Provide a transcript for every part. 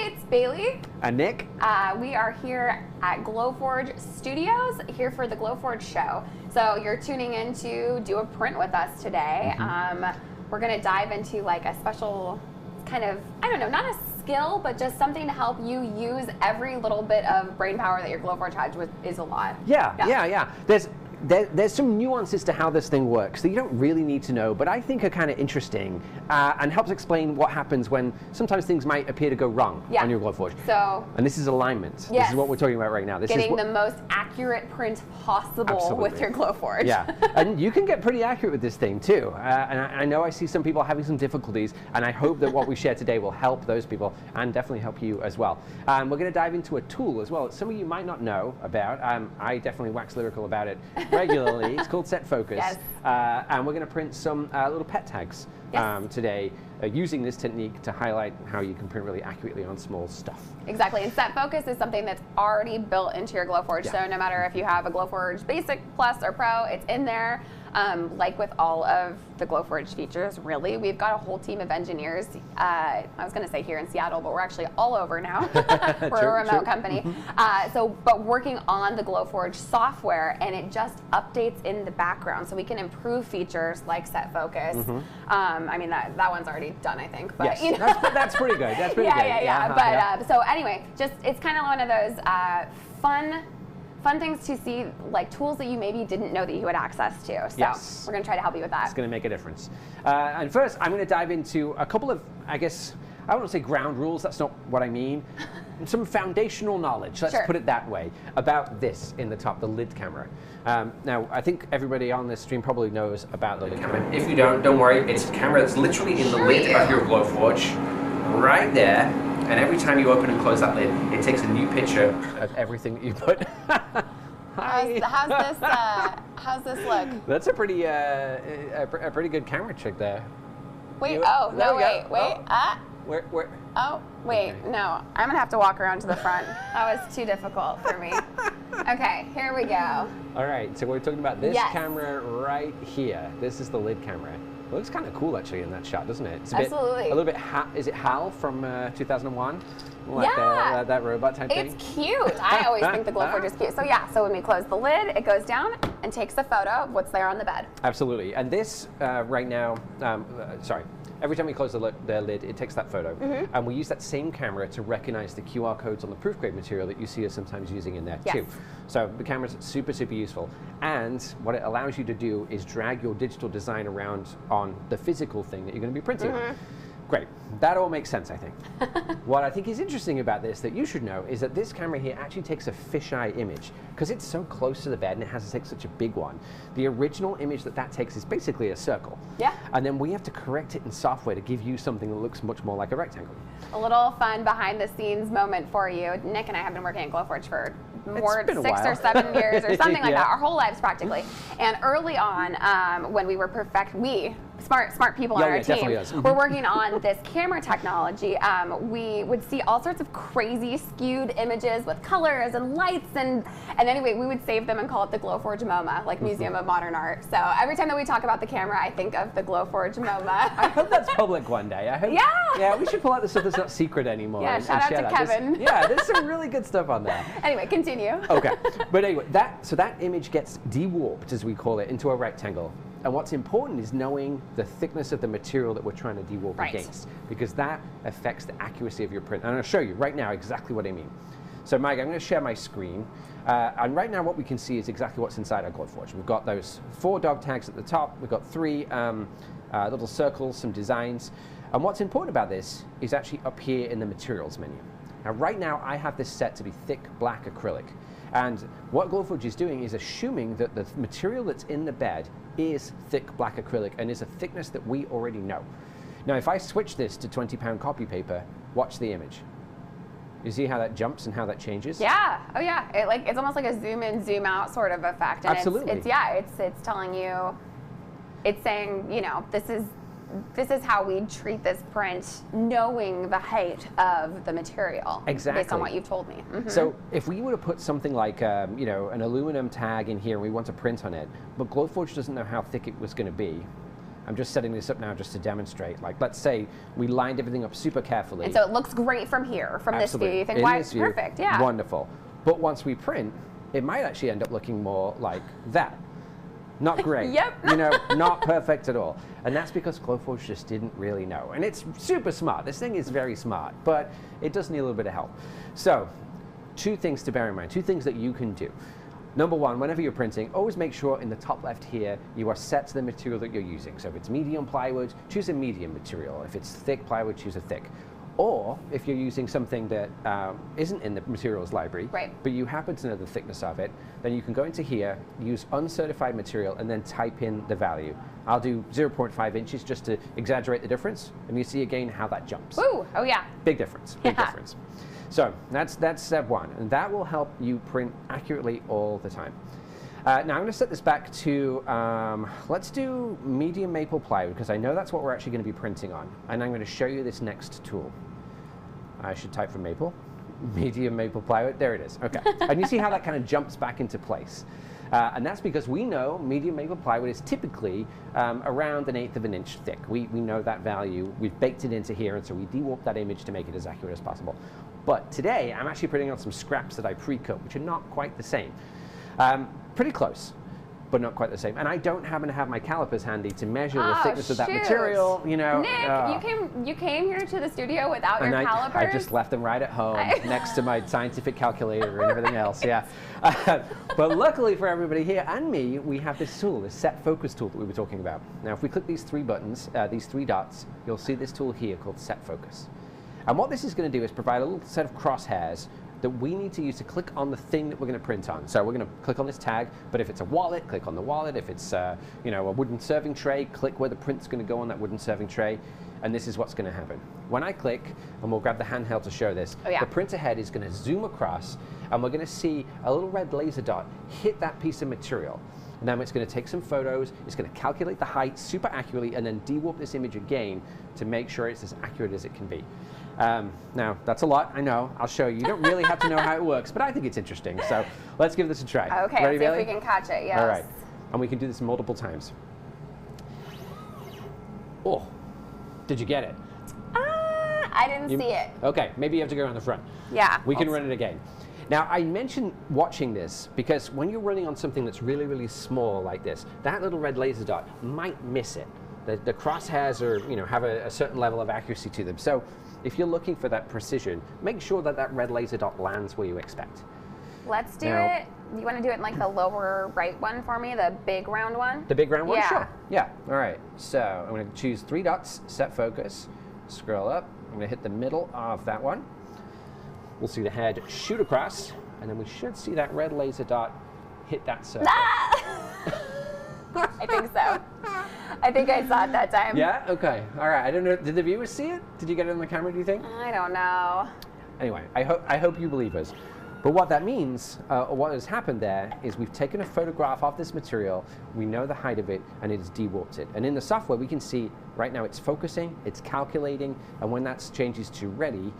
it's Bailey. And Nick. We are here at Glowforge Studios, here for the Glowforge show. So you're tuning in to do a print with us today. We're going to dive into like a special kind of, I don't know, not a skill, but just something to help you use every little bit of brain power that your Glowforge has, which is a lot. Yeah. There's some nuances to how this thing works that you don't really need to know, but I think are kind of interesting and helps explain what happens when sometimes things might appear to go wrong on your Glowforge. And this is alignment. This is what we're talking about right now. This Getting is the most accurate print possible with your Glowforge. Yeah, and you can get pretty accurate with this thing too. And I know I see some people having some difficulties, and I hope that what we share today will help those people and definitely help you as well. We're going to dive into a tool as well that some of you might not know about. I definitely wax lyrical about it regularly. It's called Set Focus, and we're going to print some little pet tags today using this technique to highlight how you can print really accurately on small stuff. Exactly, and Set Focus is something that's already built into your Glowforge, so no matter if you have a Glowforge Basic, Plus, or Pro, it's in there. Like with all of the Glowforge features, really, we've got a whole team of engineers. I was going to say here in Seattle, but we're actually all over now. We're a remote company. But working on the Glowforge software, and it just updates in the background, so we can improve features like Set Focus. I mean, that one's already done, I think. But you know. that's pretty good. That's pretty good. Yeah. But so anyway, just it's kind of one of those fun things to see, like tools that you maybe didn't know that you had access to. So we're going to try to help you with that. It's going to make a difference. And first, I'm going to dive into a couple of, I guess, I don't want to say ground rules, that's not what I mean. Some foundational knowledge, let's put it that way, about this in the top, the lid camera. Now, I think everybody on this stream probably knows about the lid camera. If you don't worry, it's a camera that's literally in the lid of your Glowforge, right there. And every time you open and close that lid, it takes a new picture of everything that you put. How's this look? That's a pretty good camera trick there. Wait, wait. Where? Oh, wait, no. I'm gonna have to walk around to the front. That was too difficult for me. Okay, here we go. All right, so we're talking about this camera right here. This is the lid camera. It looks kind of cool actually in that shot, doesn't it? It's a little bit, is it HAL from 2001? Like that robot type thing? It's cute. I always think the Glowforge is cute. So when we close the lid, it goes down and takes a photo of what's there on the bed. Absolutely. And this right now, every time we close the lid, it takes that photo. And we use that same camera to recognize the QR codes on the Proofgrade material that you see us sometimes using in there too. So the camera's super, super useful. And what it allows you to do is drag your digital design around on the physical thing that you're going to be printing on. Great. That all makes sense, I think. What I think is interesting about this that you should know is that this camera here actually takes a fisheye image because it's so close to the bed and it has to take such a big one. The original image that takes is basically a circle. And then we have to correct it in software to give you something that looks much more like a rectangle. A little fun behind the scenes moment for you. Nick and I have been working at Glowforge for more 6 or 7 years or something like that, our whole lives practically. And early on, when we were smart people on our team, we're working on this camera technology. We would see all sorts of crazy skewed images with colors and lights, and anyway, we would save them and call it the Glowforge MoMA, like Museum of Modern Art. So every time that we talk about the camera, I think of the Glowforge MoMA. I hope that's public one day. I hope. Yeah, we should pull out the stuff that's not secret anymore. Yeah, shout out to Kevin. There's some really good stuff on there. Anyway, continue. Okay, but anyway, that image gets de-warped, as we call it, into a rectangle. And what's important is knowing the thickness of the material that we're trying to de-warp against, because that affects the accuracy of your print. And I'm going to show you right now exactly what I mean. So Mike, I'm going to share my screen. And right now what we can see is exactly what's inside our Glowforge. We've got those 4 dog tags at the top. We've got 3 little circles, some designs. And what's important about this is actually up here in the materials menu. Now right now I have this set to be thick black acrylic. And what Glowforge is doing is assuming that the material that's in the bed is thick black acrylic and is a thickness that we already know. Now if I switch this to 20-pound copy paper, watch the image. You see how that jumps and how that changes? Yeah. Oh yeah. It's almost like a zoom in, zoom out sort of effect. And Absolutely. It's telling you, it's saying, you know, this is how we treat this print, knowing the height of the material. Exactly. Based on what you've told me. So if we were to put something like, you know, an aluminum tag in here and we want to print on it, but Glowforge doesn't know how thick it was going to be, I'm just setting this up now just to demonstrate. Like, let's say we lined everything up super carefully. And so it looks great from here, from this view. You think, In why, this view, perfect, yeah. Wonderful. But once we print, it might actually end up looking more like that. Not great. Yep. You know, not perfect at all. And that's because Glowforge just didn't really know. And it's super smart. This thing is very smart, but it does need a little bit of help. So, 2 things to bear in mind, 2 things that you can do. Number 1, whenever you're printing, always make sure in the top left here, you are set to the material that you're using. So if it's medium plywood, choose a medium material. If it's thick plywood, choose a thick. Or if you're using something that isn't in the materials library, but you happen to know the thickness of it, then you can go into here, use uncertified material, and then type in the value. I'll do 0.5 inches just to exaggerate the difference, and you see again how that jumps. Ooh, oh yeah. Big difference, big difference. So that's step 1, and that will help you print accurately all the time. Now I'm going to set this back to, let's do medium maple plywood, because I know that's what we're actually going to be printing on. And I'm going to show you this next tool. I should type for maple. Medium maple plywood, there it is, okay. And you see how that kind of jumps back into place. And that's because we know medium maple plywood is typically around 1/8 of an inch thick. We know that value, we've baked it into here, and so we de-warp that image to make it as accurate as possible. But today, I'm actually printing on some scraps that I pre-cut, which are not quite the same. Pretty close, but not quite the same. And I don't happen to have my calipers handy to measure the thickness of that material. You know, Nick, you came here to the studio without your calipers? I just left them right at home next to my scientific calculator and everything else, yeah. But luckily for everybody here and me, we have this tool, this set focus tool that we were talking about. Now, if we click these 3 buttons, these 3 dots, you'll see this tool here called set focus. And what this is going to do is provide a little set of crosshairs that we need to use to click on the thing that we're going to print on. So we're going to click on this tag, but if it's a wallet, click on the wallet. If it's you know, a wooden serving tray, click where the print's going to go on that wooden serving tray, and this is what's going to happen. When I click, and we'll grab the handheld to show this, the printer head is going to zoom across, and we're going to see a little red laser dot hit that piece of material. And then it's going to take some photos, it's going to calculate the height super accurately, and then de-warp this image again to make sure it's as accurate as it can be. Now, that's a lot, I know. I'll show you. You don't really have to know how it works, but I think it's interesting. So let's give this a try. Okay, ready, let's see Bailey? if we can catch it, yes. All right, and we can do this multiple times. Oh, did you get it? I didn't see it. Okay, maybe you have to go around the front. Yeah. We can run it again. Now, I mentioned watching this because when you're running on something that's really, really small like this, that little red laser dot might miss it. The crosshairs are, you know, have a certain level of accuracy to them. So if you're looking for that precision, make sure that that red laser dot lands where you expect. Let's do it. You want to do it in like the lower right one for me, the big round one? The big round one? Yeah. Sure. Yeah. All right. So I'm going to choose 3 dots, set focus, scroll up. I'm going to hit the middle of that one. We'll see the head shoot across, and then we should see that red laser dot hit that circle. I think so. I think I saw it that time. Yeah? Okay. All right. I don't know. Did the viewers see it? Did you get it on the camera, do you think? I don't know. Anyway, I hope you believe us. But what that means, what has happened there, is we've taken a photograph of this material, we know the height of it, and it has de-warped it. And in the software, we can see right now it's focusing, it's calculating, and when that changes to ready,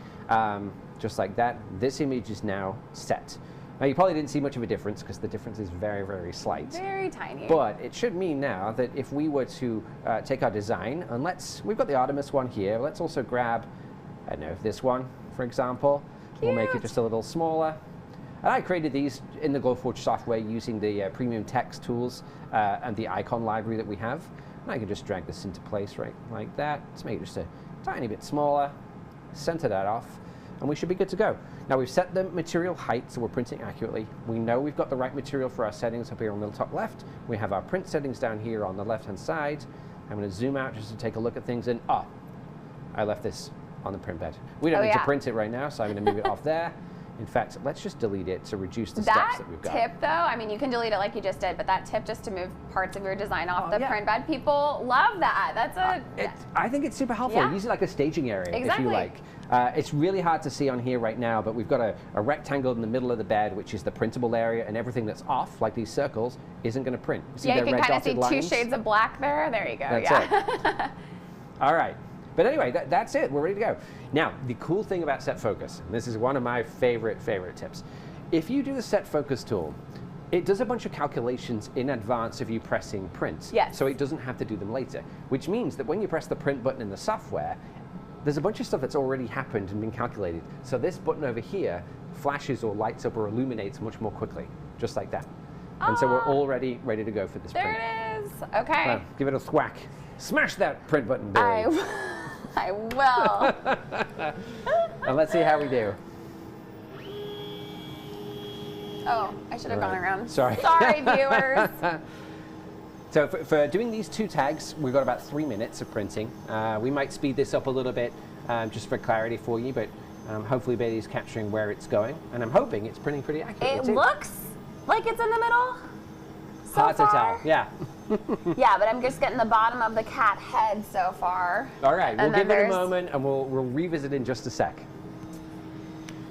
just like that, this image is now set. Now, you probably didn't see much of a difference because the difference is very, very slight. Very tiny. But it should mean now that if we were to take our design, and we've got the Artemis one here, let's also grab, I don't know, this one, for example. Cute. We'll make it just a little smaller. And I created these in the Glowforge software using the premium text tools and the icon library that we have. And I can just drag this into place right like that. Let's make it just a tiny bit smaller, center that off, and we should be good to go. Now we've set the material height, so we're printing accurately. We know we've got the right material for our settings up here on the top left. We have our print settings down here on the left-hand side. I'm going to zoom out just to take a look at things, and I left this on the print bed. We don't need to print it right now, so I'm going to move it off there. In fact, let's just delete it to reduce the steps that we've got. That tip, though, I mean, you can delete it like you just did, but that tip just to move parts of your design off the print bed, people love that. That's I think it's super helpful. Use it like a staging area, if you like. It's really hard to see on here right now, but we've got a rectangle in the middle of the bed, which is the printable area, and everything that's off, like these circles, isn't going to print. See you can kind of see 2 shades of black there. There you go. That's it. All right. But anyway, that's it. We're ready to go. Now, the cool thing about set focus, and this is one of my favorite tips. If you do the set focus tool, It does a bunch of calculations in advance of you pressing print. Yes. So it doesn't have to do them later, which means that when you press the print button in the software, there's a bunch of stuff that's already happened and been calculated. So this button over here flashes or lights up or illuminates much more quickly, just like that. And so we're already ready to go for this print. There it is. Okay. Give it a thwack. Smash that print button, Billy. I will. And let's see how we do. Oh, I should have gone around. Sorry. Sorry, viewers. So for doing these 2 tags, we've got about 3 minutes of printing. We might speed this up a little bit just for clarity for you, but hopefully Bailey's capturing where it's going, and I'm hoping it's printing pretty accurately. It looks like it's in the middle. So hard to far. tell, yeah. Yeah, but I'm just getting the bottom of the cat head so far. All right, we'll give it a there's- moment, and we'll revisit in just a sec.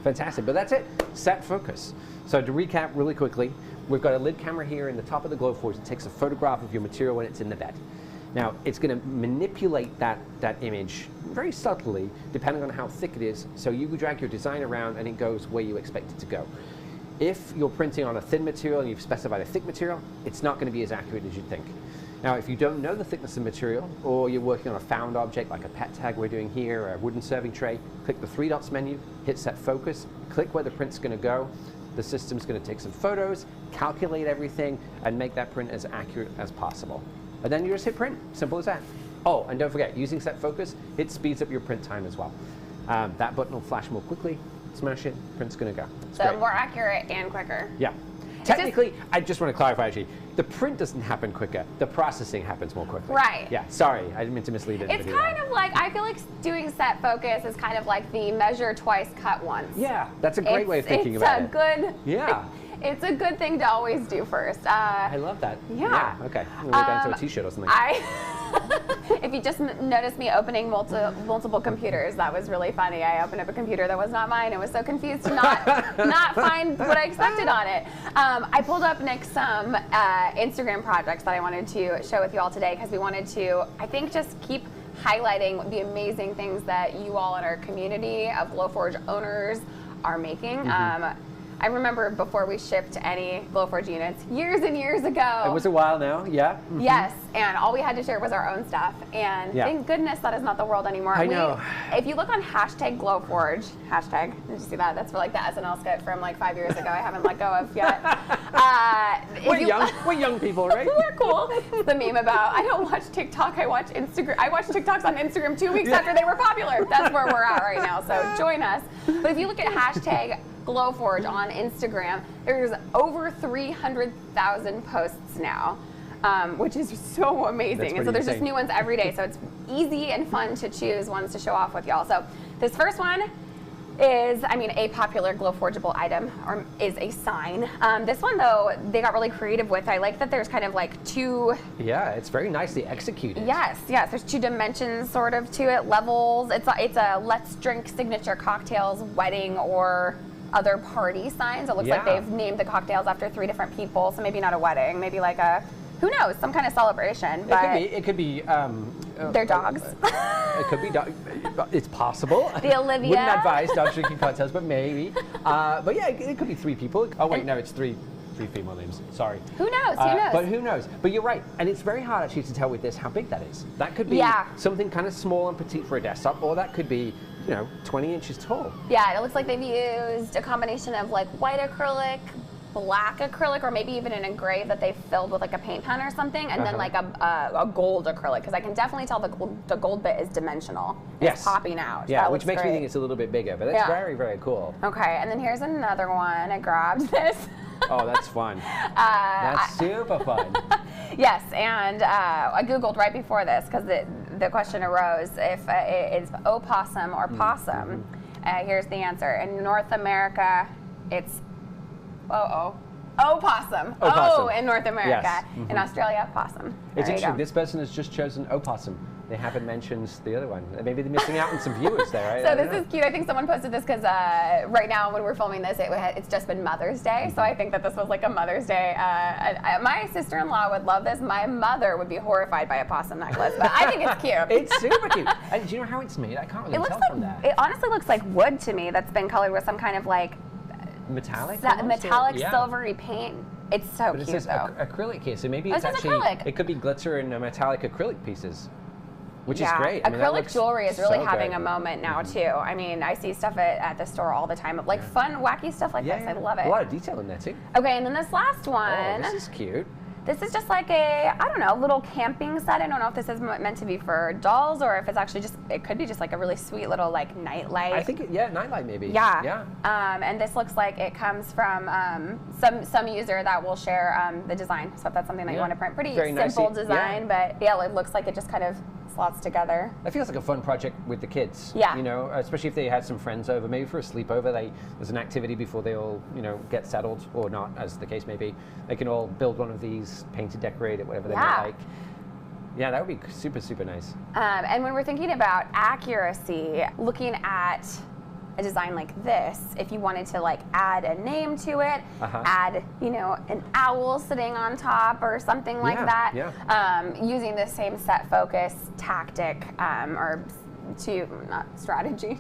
Fantastic, but that's it. Set focus. So to recap really quickly, we've got a lid camera here in the top of the Glowforge that takes a photograph of your material when it's in the bed. Now, it's going to manipulate that image very subtly, depending on how thick it is, so you drag your design around and it goes where you expect it to go. If you're printing on a thin material and you've specified a thick material, it's not going to be as accurate as you'd think. Now, if you don't know the thickness of material, or you're working on a found object like a pet tag we're doing here, or a wooden serving tray, click the 3 dots menu, hit set focus, click where the print's going to go. The system's going to take some photos, calculate everything, and make that print as accurate as possible. And then you just hit print, simple as that. Oh, and don't forget, using set focus, it speeds up your print time as well. That button will flash more quickly, smash it, print's going to go. It's So great. more accurate and quicker. Yeah. Technically, I just want to clarify actually, the print doesn't happen quicker, the processing happens more quickly. Right. Yeah, sorry, I didn't mean to mislead anybody. It's kind of like, I feel like doing set focus is kind of like the measure twice, cut once. Yeah, that's a great way of thinking about it. It's a good, Yeah. it's a good thing to always do first. I love that. Yeah. Okay, we'll go down to a t-shirt or something. If you just noticed me opening multiple computers, that was really funny. I opened up a computer that was not mine. I was so confused to not find what I expected on it. I pulled up Nick some Instagram projects that I wanted to share with you all today because we wanted to, I think, just keep highlighting the amazing things that you all in our community of Glowforge owners are making. I remember before we shipped any Glowforge units years and years ago. It was a while now, yeah. Yes, and all we had to share was our own stuff. And thank goodness that is not the world anymore. I know. If you look on hashtag Glowforge, hashtag, did you see that? That's for like the SNL skit from like 5 years ago I haven't let go of yet. We're young people, right? We're cool. The meme about, I don't watch TikTok, I watch Instagram. I watch TikToks on Instagram 2 weeks after they were popular. That's where we're at right now, so join us. But if you look at hashtag Glowforge on Instagram, there's over 300,000 posts now, which is so amazing. And so there's just new ones every day. So it's easy and fun to choose ones to show off with y'all. So this first one is, I mean, a popular Glowforgeable item, or is a sign. This one, though, they got really creative with. I like that there's kind of like 2... Yeah, it's very nicely executed. Yes, there's 2 dimensions sort of to it, levels. It's a let's drink signature cocktails, wedding, or other party signs. It looks like they've named the cocktails after 3 different people, so maybe not a wedding, maybe like a, who knows, some kind of celebration. But it could be their dogs. It could be dog. It's possible. The Olivia. Wouldn't advise dogs drinking cocktails, but maybe. But yeah, it could be 3 people. Oh wait, no, it's 3 female names. Sorry. Who knows? Who knows? But who knows? But you're right, and it's very hard actually to tell with this how big that is. That could be something kind of small and petite for a desktop, or that could be, 20 inches tall. Yeah, it looks like they've used a combination of like white acrylic, black acrylic, or maybe even an engrave that they filled with like a paint pen or something, and then like a gold acrylic, because I can definitely tell the gold bit is dimensional. It's popping out. Yeah, which makes me think it's a little bit bigger, but it's very, very cool. Okay, and then here's another one. I grabbed this. Oh, that's fun. That's super fun. Yes, and I Googled right before this because the question arose if it's opossum or possum. Here's the answer. In North America, it's opossum. Opossum. Oh, in North America. Yes. In Australia, possum. It's interesting. This person has just chosen opossum. They haven't mentioned the other one. Maybe they're missing out on some viewers there, right? So this is cute. I think someone posted this because right now when we're filming this, it's just been Mother's Day. So I think that this was like a Mother's Day. My sister-in-law would love this. My mother would be horrified by a possum necklace, but I think it's cute. It's super cute. And do you know how it's made? I can't really tell from that. It honestly looks like wood to me that's been colored with some kind of like metallic silvery paint. It's so But it cute says though. acrylic here, so maybe Oh, it's it says actually, acrylic. it could be glitter and metallic acrylic pieces, which is Yeah, great. I mean, that acrylic looks jewelry is really so having good. a moment now too. I mean, I see stuff at the store all the time of like fun, wacky stuff like this. I love it. A lot of detail in there too. Okay, and then this last Oh, one. this is cute. This is just like a, I don't know, little camping set. I don't know if this is meant to be for dolls or if it's actually just, it could be just like a really sweet little like nightlight. I think, nightlight maybe. Yeah. Yeah. And this looks like it comes from some user that will share the design. So if that's something that you want to print, pretty Very simple nicely- design, but yeah, it looks like it just kind of slots together. It feels like a fun project with the kids. Yeah. You know, especially if they had some friends over, maybe for a sleepover. There's an activity before they all, get settled or not, as the case may be. They can all build one of these, paint it, decorate it, whatever they might like. Yeah, that would be super, super nice. And when we're thinking about accuracy, looking at a design like this, if you wanted to like add a name to it, add, an owl sitting on top or something like that, using the same set focus tactic or not strategy.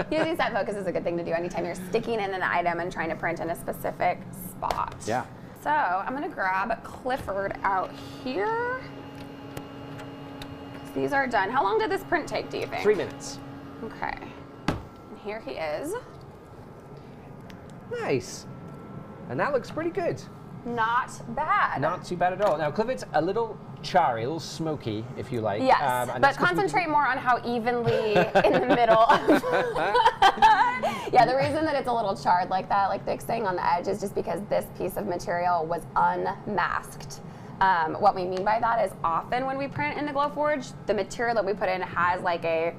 Using set focus is a good thing to do anytime you're sticking in an item and trying to print in a specific spot. Yeah. So I'm gonna grab Clifford out here. These are done. How long did this print take, do you think? 3 minutes. Okay. And here he is. Nice. And that looks pretty good. Not bad. Not too bad at all. Now, Clifford's a little charry, a little smoky, if you like. Yes, and but that's 'cause concentrate more on how evenly in the middle. Yeah, the reason that it's a little charred like that, like Vic's saying on the edge, is just because this piece of material was unmasked. What we mean by that is often when we print in the Glowforge, the material that we put in has like a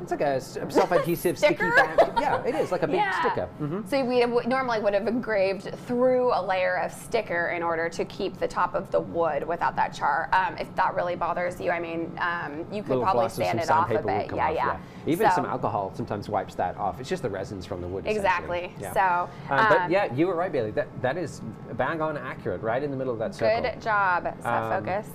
it's like a self-adhesive sticky sticker? back. Yeah, it is like a big sticker. So we normally would have engraved through a layer of sticker in order to keep the top of the wood without that char. If that really bothers you, I mean, you could Little probably gloss of sand some it off a sandpaper would bit. come Yeah, off, Even So- some alcohol sometimes wipes that off. It's just the resins from the wood. Exactly. essentially. So, but yeah, you were right, Bailey. That is bang on accurate, right in the middle of that circle. good job, set focus.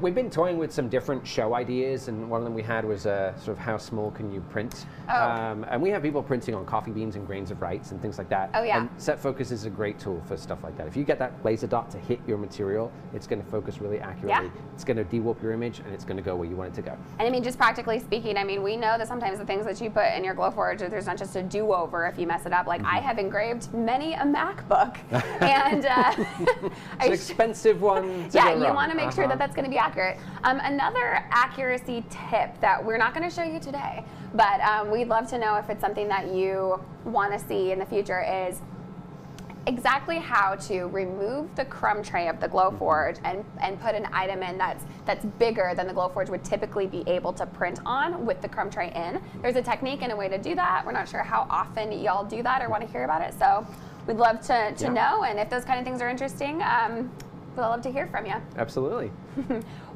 We've been toying with some different show ideas, and one of them we had was sort of how small can you print? And we have people printing on coffee beans and grains of rice and things like that. Oh, yeah. And set focus is a great tool for stuff like that. If you get that laser dot to hit your material, it's going to focus really accurately. Yeah. It's going to de-warp your image, and it's going to go where you want it to go. And I mean, just practically speaking, I mean, we know that sometimes the things that you put in your Glowforge, there's not just a do-over if you mess it up. Like, I have engraved many a MacBook, and It's an expensive one to yeah, go you wrong. want to make sure that that's going to be accurate. Another accuracy tip that we're not going to show you today, but we'd love to know if it's something that you want to see in the future is exactly how to remove the crumb tray of the Glowforge and put an item in that's bigger than the Glowforge would typically be able to print on with the crumb tray in. There's a technique and a way to do that. We're not sure how often y'all do that or want to hear about it, so we'd love to know, and if those kind of things are interesting, we'd love to hear from you. Absolutely.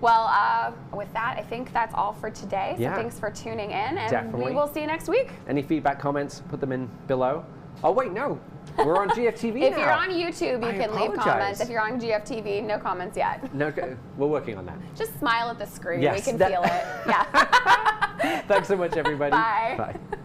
Well, with that, I think that's all for today. So thanks for tuning in, and we will see you next week. Any feedback, comments, put them in below. Oh, wait, no. We're on GFTV now. If you're on YouTube, you can leave apologize. comments. If you're on GFTV, no comments yet. No, we're working on that. Just smile at the screen. Yes, we can feel it. Yeah. Thanks so much, everybody. Bye. Bye.